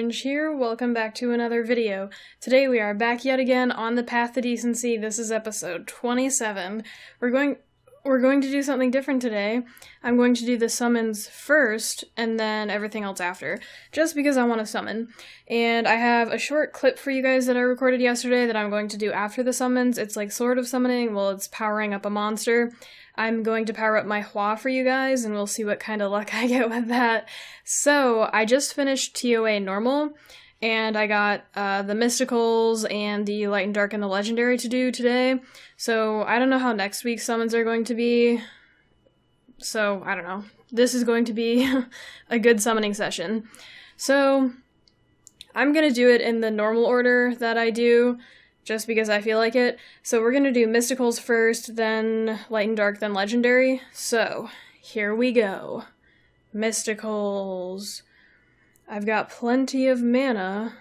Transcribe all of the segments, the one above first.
Orange here, welcome back to another video. Today we are back yet again on the path to decency. This is episode 27. We're going to do something different today. I'm going to do the summons first, and then everything else after, just because I want to summon. And I have a short clip for you guys that I recorded yesterday that I'm going to do after the summons. It's like sort of summoning, well, it's powering up a monster. I'm going to power up my Hwa for you guys, and we'll see what kind of luck I get with that. So, I just finished TOA normal, and I got the Mysticals and the Light and Dark and the Legendary to do today. So, I don't know how next week's summons are going to be. So, I don't know. This is going to be a good summoning session. So, I'm going to do it in the normal order that I do, just because I feel like it. So we're gonna do Mysticals first, then Light and Dark, then Legendary. So, here we go. Mysticals. I've got plenty of mana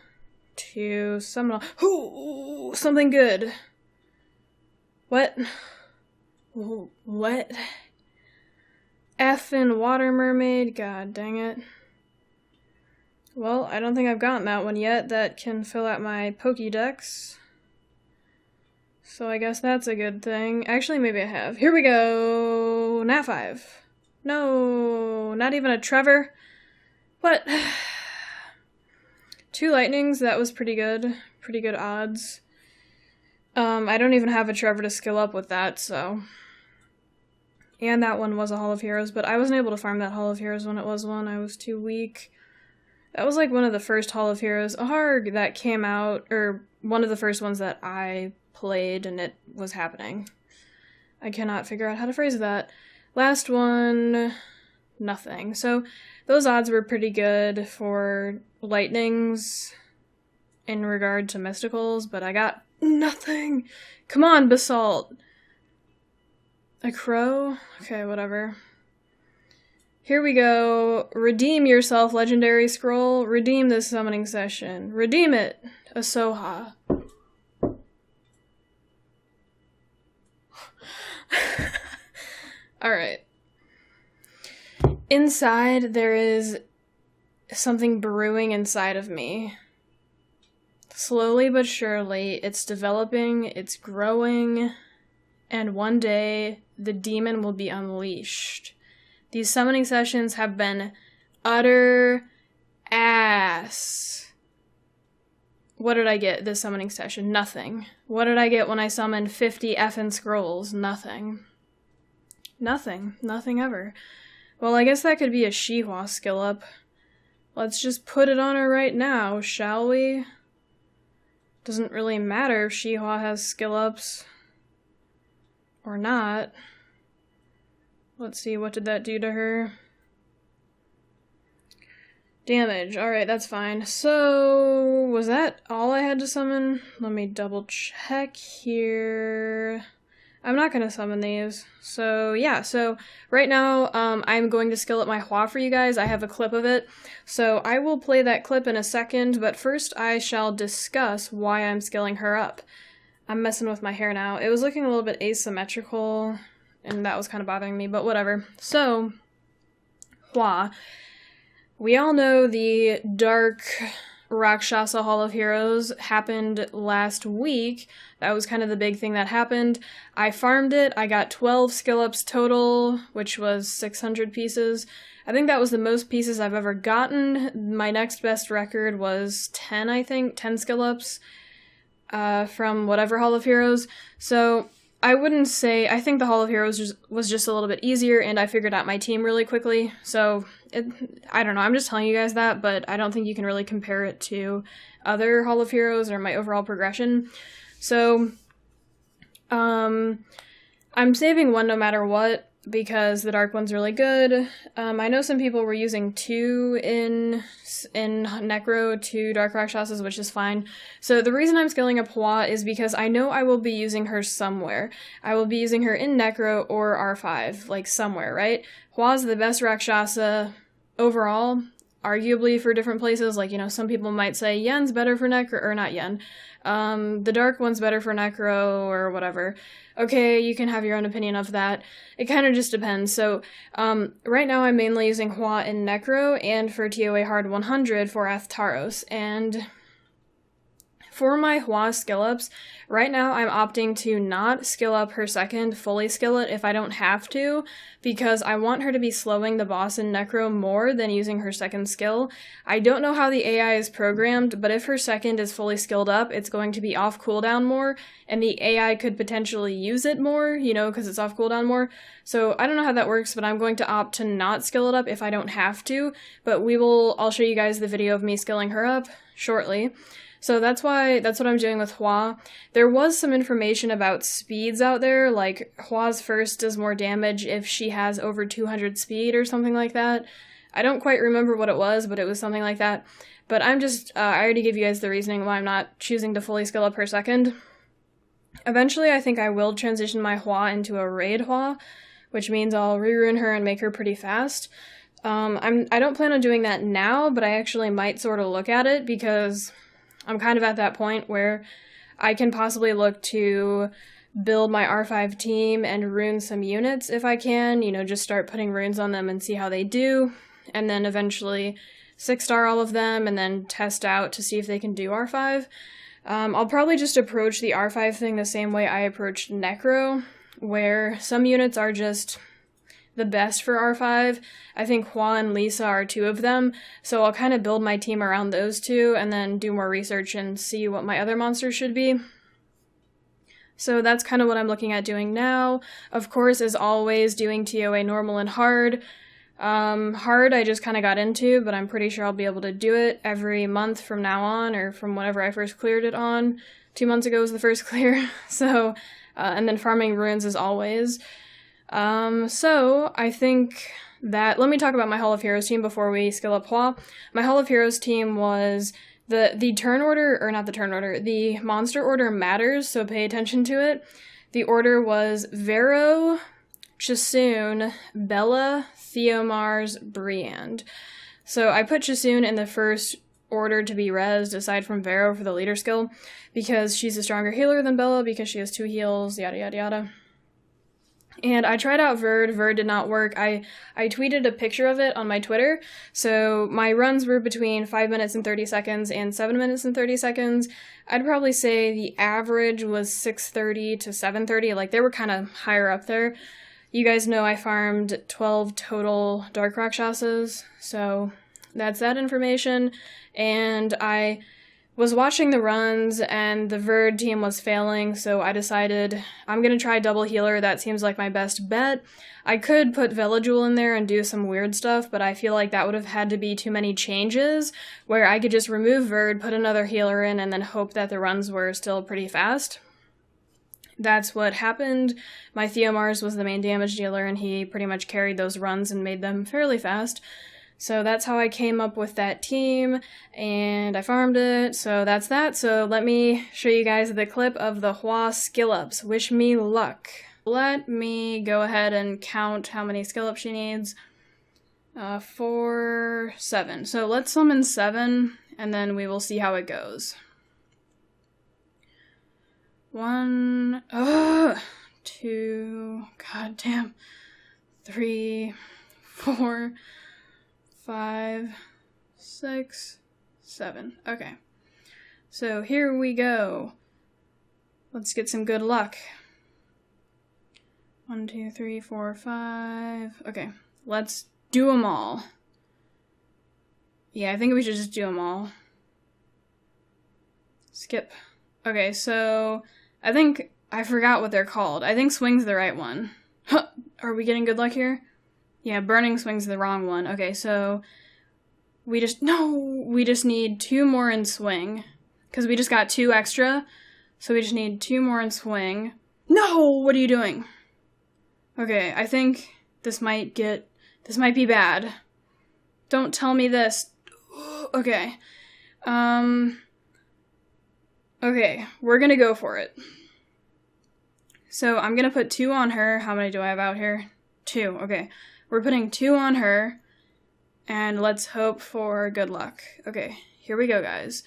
to summon. Ooh, something good. What? What? Effin' Water Mermaid, god dang it. Well, I don't think I've gotten that one yet that can fill out my Pokédex. So I guess that's a good thing. Actually, maybe I have. Here we go! Nat 5. No, not even a Trevor. What? 2 Lightnings, that was pretty good. Pretty good odds. I don't even have a Trevor to skill up with that, so. And that one was a Hall of Heroes, but I wasn't able to farm that Hall of Heroes when it was one. I was too weak. That was like one of the first Hall of Heroes, a Harg that came out, or one of the first ones that I played and it was happening. I cannot figure out how to phrase that. Last one, nothing. So those odds were pretty good for Lightnings in regard to Mysticals, but I got nothing. Come on, Basalt. A crow? Okay, whatever. Here we go. Redeem yourself, Legendary Scroll. Redeem this summoning session. Redeem it. A Soha. Alright. Inside, there is something brewing inside of me. Slowly but surely, it's developing, it's growing, and one day, the demon will be unleashed. These summoning sessions have been utter ass. What did I get this summoning session? Nothing. What did I get when I summoned 50 effing scrolls? Nothing. Nothing. Nothing ever. Well, I guess that could be a Hwa skill up. Let's just put it on her right now, shall we? Doesn't really matter if Hwa has skill ups or not. Let's see, what did that do to her? Damage. Alright, that's fine. So, was that all I had to summon? Let me double check here. I'm not gonna summon these. So, yeah, so right now, I'm going to skill up my Hwa for you guys. I have a clip of it. So, I will play that clip in a second, but first I shall discuss why I'm skilling her up. I'm messing with my hair now. It was looking a little bit asymmetrical, and that was kind of bothering me, but whatever. So, Hwa. We all know the Dark Rakshasa Hall of Heroes happened last week. That was kind of the big thing that happened. I farmed it. I got 12 skill ups total, which was 600 pieces. I think that was the most pieces I've ever gotten. My next best record was 10, I think. 10 skill ups from whatever Hall of Heroes. So I wouldn't say, I think the Hall of Heroes was just a little bit easier, and I figured out my team really quickly, so I don't know, I'm just telling you guys that, but I don't think you can really compare it to other Hall of Heroes or my overall progression. So, I'm saving one no matter what, because the Dark one's really good. I know some people were using 2 in Necro, 2 Dark Rakshasas, which is fine. So the reason I'm scaling up Hwa is because I know I will be using her somewhere. I will be using her in Necro or R5, like somewhere, right? Hwa's the best Rakshasa overall. arguably for different places. Like, you know, some people might say Yen's better for Necro, or not Yen. The dark one's better for Necro, or whatever. Okay, you can have your own opinion of that. It kind of just depends. So, right now I'm mainly using Hwa in Necro, and for TOA Hard 100 for Athtaros, and for my Hwa skill ups, right now I'm opting to not skill up her second, fully skill it if I don't have to, because I want her to be slowing the boss in Necro more than using her second skill. I don't know how the AI is programmed, but if her second is fully skilled up, it's going to be off cooldown more, and the AI could potentially use it more, you know, because it's off cooldown more. So I don't know how that works, but I'm going to opt to not skill it up if I don't have to, but I'll show you guys the video of me skilling her up shortly. So that's what I'm doing with Hwa. There was some information about speeds out there, like Hwa's first does more damage if she has over 200 speed or something like that. I don't quite remember what it was, but it was something like that. But I already gave you guys the reasoning why I'm not choosing to fully skill up her second. Eventually, I think I will transition my Hwa into a raid Hwa, which means I'll rerun her and make her pretty fast. I don't plan on doing that now, but I actually might sort of look at it because I'm kind of at that point where I can possibly look to build my R5 team and rune some units if I can, you know, just start putting runes on them and see how they do, and then eventually 6-star all of them and then test out to see if they can do R5. I'll probably just approach the R5 thing the same way I approached Necro, where some units are just the best for R5. I think Hwa and Lisa are 2 of them, so I'll kind of build my team around those 2 and then do more research and see what my other monsters should be. So that's kind of what I'm looking at doing now. Of course, as always, doing TOA normal and hard. Hard I just kind of got into, but I'm pretty sure I'll be able to do it every month from now on, or from whenever I first cleared it on. 2 months ago was the first clear, so, and then farming runes as always. So I think that, let me talk about my Hall of Heroes team before we skill up Hwa. My Hall of Heroes team was the turn order, or not the turn order, the monster order matters, so pay attention to it. The order was Vero, Chasun, Bella, Theomars, Briand. So I put Chasun in the first order to be rezzed, aside from Vero for the leader skill, because she's a stronger healer than Bella, because she has 2 heals, yada yada yada. And I tried out Verd. Verd did not work. I tweeted a picture of it on my Twitter. So my runs were between 5 minutes and 30 seconds and 7 minutes and 30 seconds. I'd probably say the average was 6:30 to 7:30. Like, they were kind of higher up there. You guys know I farmed 12 total Dark Rakshasas. So that's that information. And I was watching the runs, and the Verd team was failing, so I decided I'm gonna try double healer. That seems like my best bet. I could put Velajul in there and do some weird stuff, but I feel like that would have had to be too many changes, where I could just remove Verd, put another healer in, and then hope that the runs were still pretty fast. That's what happened. My Theomars was the main damage dealer, and he pretty much carried those runs and made them fairly fast. So that's how I came up with that team, and I farmed it, so that's that. So let me show you guys the clip of the Hwa skill ups. Wish me luck. Let me go ahead and count how many skill ups she needs. 4, 7. So let's summon 7, and then we will see how it goes. 1, 2, goddamn, 3, 4, 5, 6, 7. Okay. So here we go. Let's get some good luck. 1, 2, 3, 4, 5. Okay. Let's do them all. Yeah, I think we should just do them all. Skip. Okay, so I think I forgot what they're called. I think swing's the right one. Huh. Are we getting good luck here? Yeah, burning swing's the wrong one. Okay, so we just need 2 more in swing, because we just got 2 extra, so we just need 2 more in swing. No, what are you doing? Okay, I think this might be bad. Don't tell me this. Okay. Okay, we're gonna go for it. So I'm gonna put 2 on her. How many do I have out here? 2, okay. We're putting 2 on her, And let's hope for good luck. Okay, here we go, guys.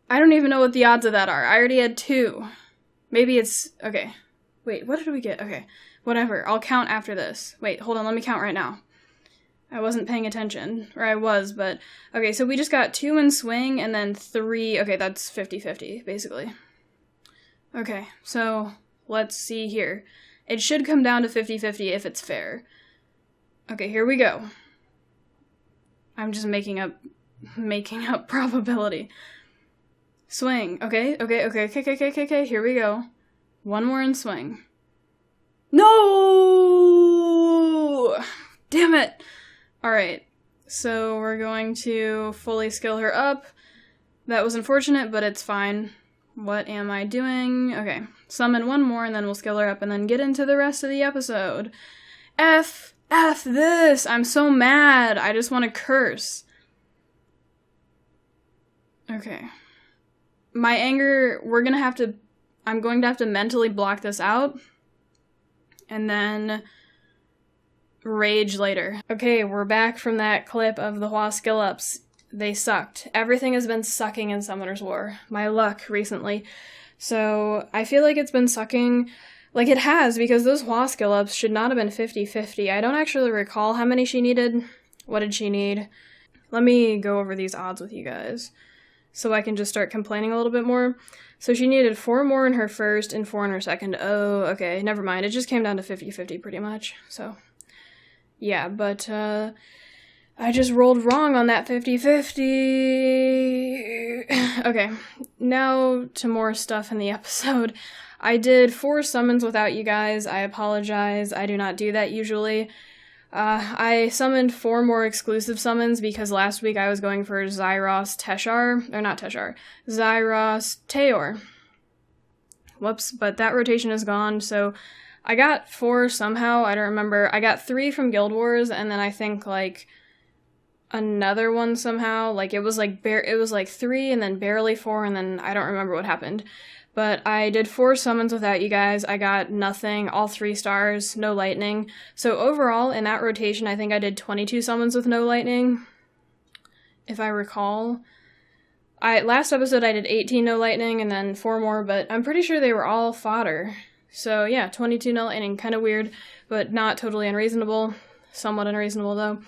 I don't even know what the odds of that are. I already had 2. Maybe it's... Okay. Wait, what did we get? Okay, whatever. I'll count after this. Wait, hold on. Let me count right now. I wasn't paying attention. Or I was, but... Okay, so we just got 2 in swing and then 3... Okay, that's 50-50, basically. Okay, so let's see here. It should come down to 50-50 if it's fair. Okay, here we go. I'm just making up probability. Swing. Okay, here we go. 1 more in swing. No! Damn it! Alright, so we're going to fully skill her up. That was unfortunate, but it's fine. What am I doing? Okay, summon 1 more and then we'll skill her up and then get into the rest of the episode. F this! I'm so mad! I just want to curse. Okay. My anger, I'm going to have to mentally block this out. And then rage later. Okay, we're back from that clip of the Hwa Skill ups. They sucked. Everything has been sucking in Summoner's War. My luck recently. So I feel like it's been sucking... Like it has, because those Hwa Skill ups should not have been 50-50. I don't actually recall how many she needed. What did she need? Let me go over these odds with you guys, so I can just start complaining a little bit more. So she needed 4 more in her first and 4 in her second. Oh, okay, never mind. It just came down to 50-50 pretty much. So, yeah, but I just rolled wrong on that 50-50. Okay, now to more stuff in the episode. I did 4 summons without you guys. I apologize. I do not do that usually. I summoned 4 more exclusive summons because last week I was going for Zyros Taor. Whoops, but that rotation is gone, so I got 4 somehow. I don't remember. I got 3 from Guild Wars, and then I think, like, another one somehow. Like, it was like 3, and then barely 4, and then I don't remember what happened. But I did 4 summons without you guys. I got nothing, all 3 stars, no lightning. So overall, in that rotation, I think I did 22 summons with no lightning, if I recall. Last episode I did 18 no lightning and then 4 more, but I'm pretty sure they were all fodder. So yeah, 22 no lightning, kind of weird, but not totally unreasonable. Somewhat unreasonable though.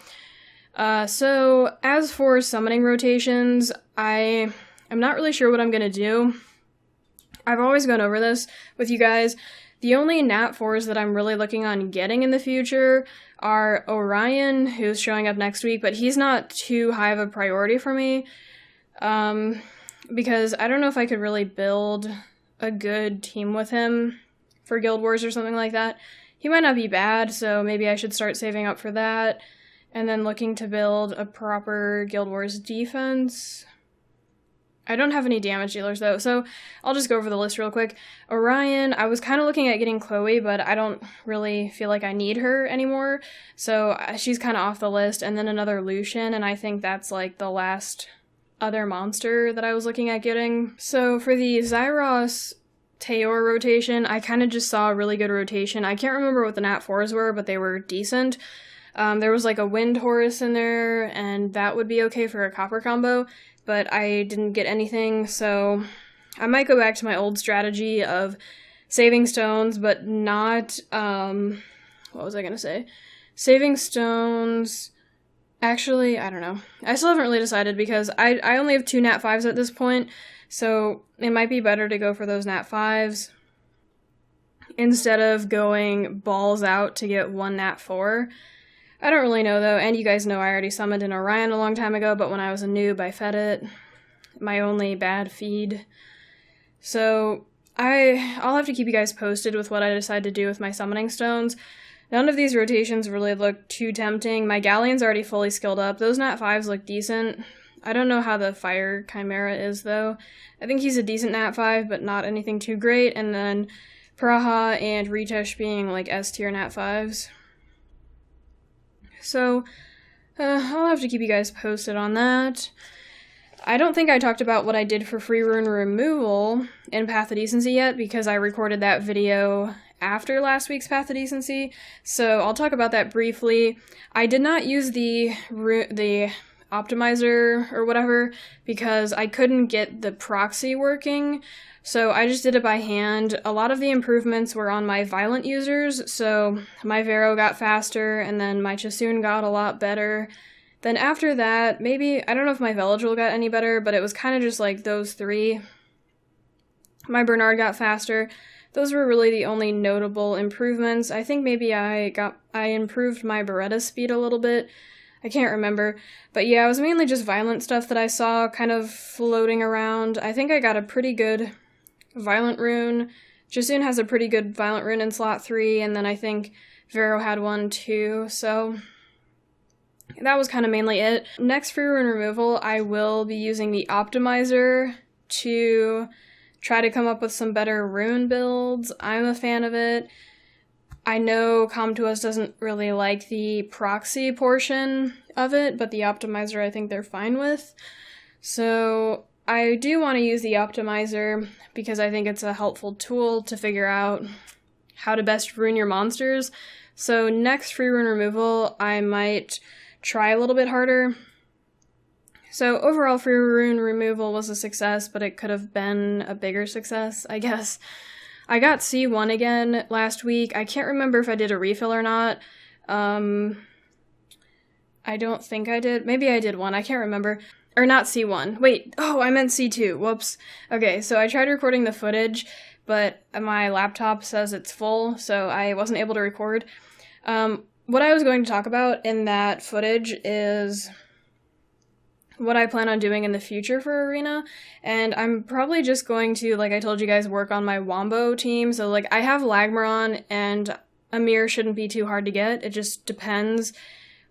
So as for summoning rotations, I'm not really sure what I'm gonna do. I've always gone over this with you guys. The only Nat 4s that I'm really looking on getting in the future are Orion, who's showing up next week, but he's not too high of a priority for me, because I don't know if I could really build a good team with him for Guild Wars or something like that. He might not be bad, so maybe I should start saving up for that, and then looking to build a proper Guild Wars defense. I don't have any damage dealers, though, so I'll just go over the list real quick. Orion, I was kind of looking at getting Chloe, but I don't really feel like I need her anymore, so she's kind of off the list, and then another Lucian, and I think that's, like, the last other monster that I was looking at getting. So for the Zyros Taor rotation, I kind of just saw a really good rotation. I can't remember what the Nat 4s were, but they were decent. There was, like, a Wind Horus in there, and that would be okay for a copper combo, but I didn't get anything, so I might go back to my old strategy of saving stones, but not, what was I gonna say? Saving stones, actually, I don't know. I still haven't really decided, because I only have 2 Nat 5s at this point, so it might be better to go for those Nat 5s instead of going balls out to get 1 Nat 4. I don't really know, though, and you guys know I already summoned an Orion a long time ago, but when I was a noob, I fed it. My only bad feed. So, I'll have to keep you guys posted with what I decide to do with my summoning stones. None of these rotations really look too tempting. My Galleon's already fully skilled up. Those Nat 5s look decent. I don't know how the Fire Chimera is, though. I think he's a decent Nat 5, but not anything too great, and then Praha and Ritesh being, like, S-tier Nat 5s. So, I'll have to keep you guys posted on that. I don't think I talked about what I did for free rune removal in Path of Decency yet, because I recorded that video after last week's Path of Decency, so I'll talk about that briefly. I did not use the optimizer or whatever because I couldn't get the proxy working, so I just did it by hand. A lot of the improvements were on my violent users, so my Vero got faster, and then my Chasun got a lot better. Then after that, maybe, I don't know if my Veligil got any better, but it was kind of just like those three. My Bernard got faster. Those were really the only notable improvements. I think maybe I improved my Beretta speed a little bit. I can't remember. But yeah, it was mainly just violent stuff that I saw kind of floating around. I think I got a pretty good violent rune. Jasun has a pretty good violent rune in slot 3, and then I think Vero had one too, so that was kind of mainly it. Next for rune removal, I will be using the optimizer to try to come up with some better rune builds. I'm a fan of it. I know Come To Us doesn't really like the proxy portion of it, but the optimizer I think they're fine with. So I do want to use the optimizer because I think it's a helpful tool to figure out how to best rune your monsters. So next free rune removal, I might try a little bit harder. So overall free rune removal was a success, but it could have been a bigger success, I guess. I got C1 again last week. I can't remember if I did a refill or not. I don't think I did. Maybe I did one. I can't remember. Or not C1. Wait. Oh, I meant C2. Whoops. Okay, so I tried recording the footage, but my laptop says it's full, so I wasn't able to record. What I was going to talk about in that footage is what I plan on doing in the future for Arena, and I'm probably just going to, like I told you guys, work on my Wombo team. So like I have Lagmaron, and Amir shouldn't be too hard to get. It just depends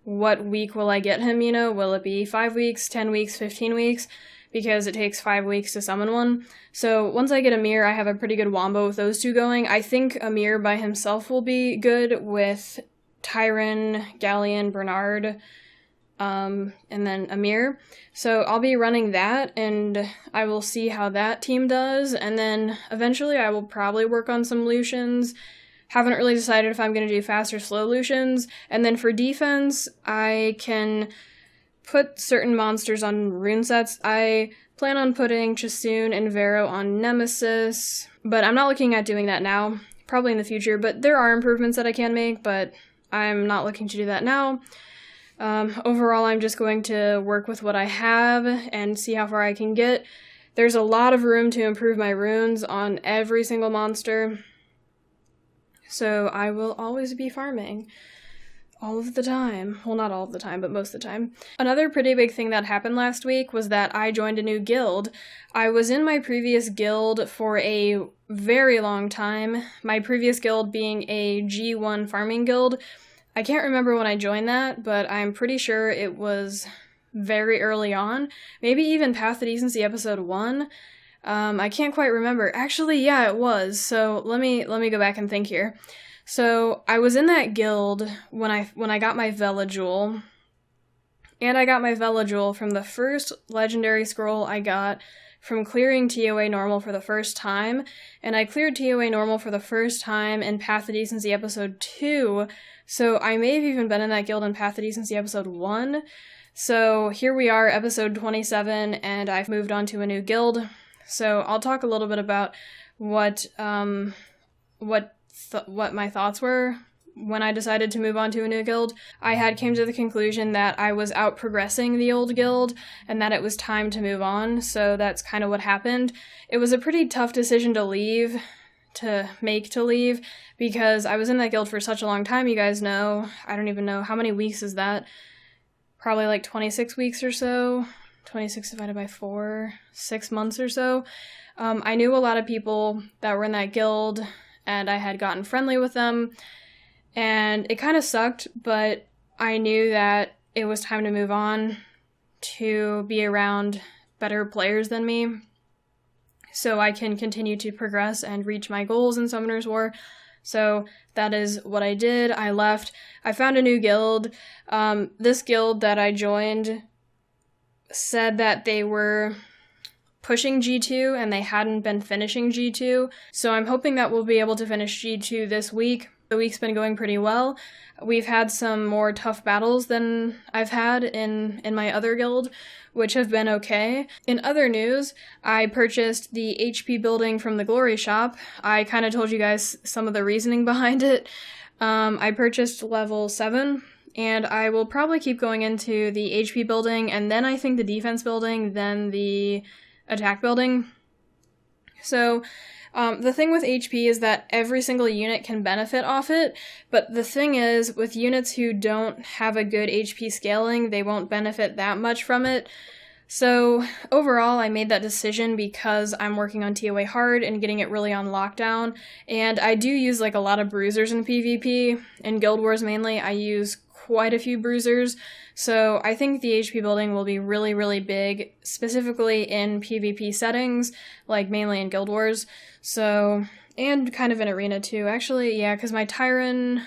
what week will I get him, you know? Will it be 5 weeks, 10 weeks, 15 weeks? Because it takes 5 weeks to summon one. So once I get Amir, I have a pretty good Wombo with those two going. I think Amir by himself will be good with Tyron, Galleon, Bernard, and then Amir. So I'll be running that, and I will see how that team does, and then eventually I will probably work on some Lucians. Haven't really decided if I'm going to do fast or slow Lucians. And then for defense, I can put certain monsters on rune sets. I plan on putting Chasun and Vero on Nemesis, but I'm not looking at doing that now. Probably in the future, but there are improvements that I can make, but I'm not looking to do that now. Overall, I'm just going to work with what I have and see how far I can get. There's a lot of room to improve my runes on every single monster, so I will always be farming. All of the time. Well, not all of the time, but most of the time. Another pretty big thing that happened last week was that I joined a new guild. I was in my previous guild for a very long time, my previous guild being a G1 farming guild. I can't remember when I joined that, but I'm pretty sure it was very early on. Maybe even Path of Decency episode 1. I can't quite remember. Actually, yeah, it was. So let me go back and think here. So I was in that guild when I got my Veligil, and I got my Veligil from the first legendary scroll I got from clearing TOA normal for the first time, and I cleared TOA normal for the first time in Path of Decency episode 2, so I may have even been in that guild in Path of Decency episode 1. So here we are, episode 27, and I've moved on to a new guild. So I'll talk a little bit about what my thoughts were when I decided to move on to a new guild. I came to the conclusion that I was out progressing the old guild and that it was time to move on, so that's kind of what happened. It was a pretty tough decision to leave, because I was in that guild for such a long time, you guys know. I don't even know, how many weeks is that? Probably like 26 weeks or so. 26 divided by 4, 6 months or so. I knew a lot of people that were in that guild, and I had gotten friendly with them, and it kind of sucked, but I knew that it was time to move on to be around better players than me, so I can continue to progress and reach my goals in Summoner's War. So that is what I did. I left. I found a new guild. This guild that I joined said that they were pushing G2 and they hadn't been finishing G2. So I'm hoping that we'll be able to finish G2 this week. The week's been going pretty well. We've had some more tough battles than I've had in my other guild, which have been okay. In other news, I purchased the HP building from the Glory Shop. I kind of told you guys some of the reasoning behind it. I purchased level 7, and I will probably keep going into the HP building, and then I think the defense building, then the attack building. So, the thing with HP is that every single unit can benefit off it, but the thing is, with units who don't have a good HP scaling, they won't benefit that much from it. So, overall, I made that decision because I'm working on TOA hard and getting it really on lockdown, and I do use like a lot of bruisers in PvP. In Guild Wars mainly, I use quite a few bruisers, so I think the HP building will be really, really big, specifically in PvP settings, like mainly in Guild Wars, so, and kind of in Arena too, actually, yeah, because my Tyron,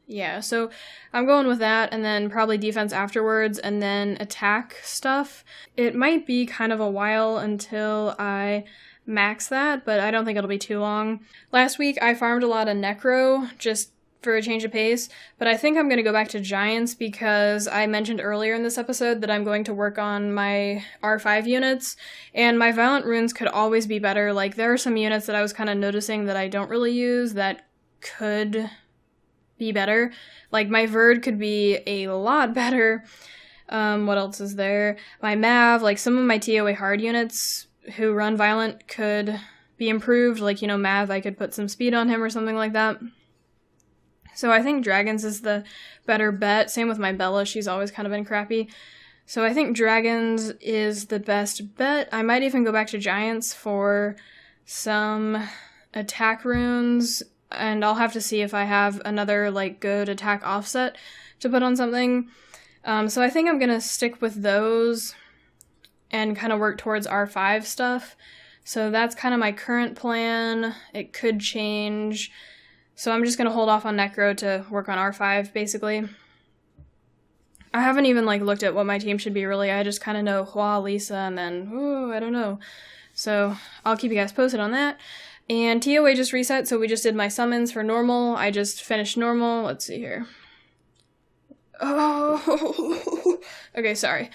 yeah, so I'm going with that, and then probably defense afterwards, and then attack stuff. It might be kind of a while until I max that, but I don't think it'll be too long. Last week, I farmed a lot of Necro, just for a change of pace, but I think I'm going to go back to Giants because I mentioned earlier in this episode that I'm going to work on my R5 units, and my Violent Runes could always be better. Like, there are some units that I was kind of noticing that I don't really use that could be better. Like, my Verd could be a lot better. What else is there? My Mav, like, some of my TOA hard units who run Violent could be improved. Like, you know, Mav, I could put some speed on him or something like that. So I think Dragons is the better bet. Same with my Bella, she's always kind of been crappy. So I think Dragons is the best bet. I might even go back to Giants for some attack runes, and I'll have to see if I have another, like, good attack offset to put on something. So I think I'm gonna stick with those and kind of work towards R5 stuff. So that's kind of my current plan. It could change. So I'm just going to hold off on Necro to work on R5, basically. I haven't even, like, looked at what my team should be, really. I just kind of know Hwa, Lisa, and then, ooh, I don't know. So I'll keep you guys posted on that. And TOA just reset, so we just did my summons for normal. I just finished normal. Let's see here. Oh, okay, sorry.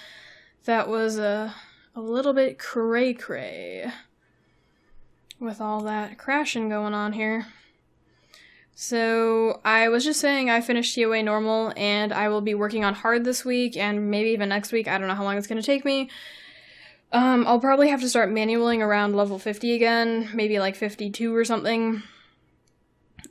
That was a little bit cray-cray with all that crashing going on here. So I was just saying I finished TOA normal, and I will be working on hard this week, and maybe even next week. I don't know how long it's going to take me. I'll probably have to start manualing around level 50 again, maybe like 52 or something.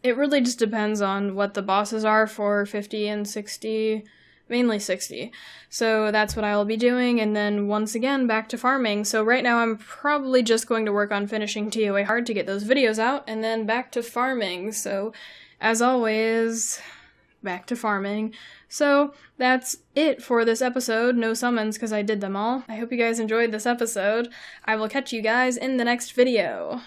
It really just depends on what the bosses are for 50 and 60, mainly 60. So that's what I will be doing, and then once again back to farming. So right now I'm probably just going to work on finishing TOA hard to get those videos out, and then back to farming. So as always, back to farming. So that's it for this episode. No summons because I did them all. I hope you guys enjoyed this episode. I will catch you guys in the next video.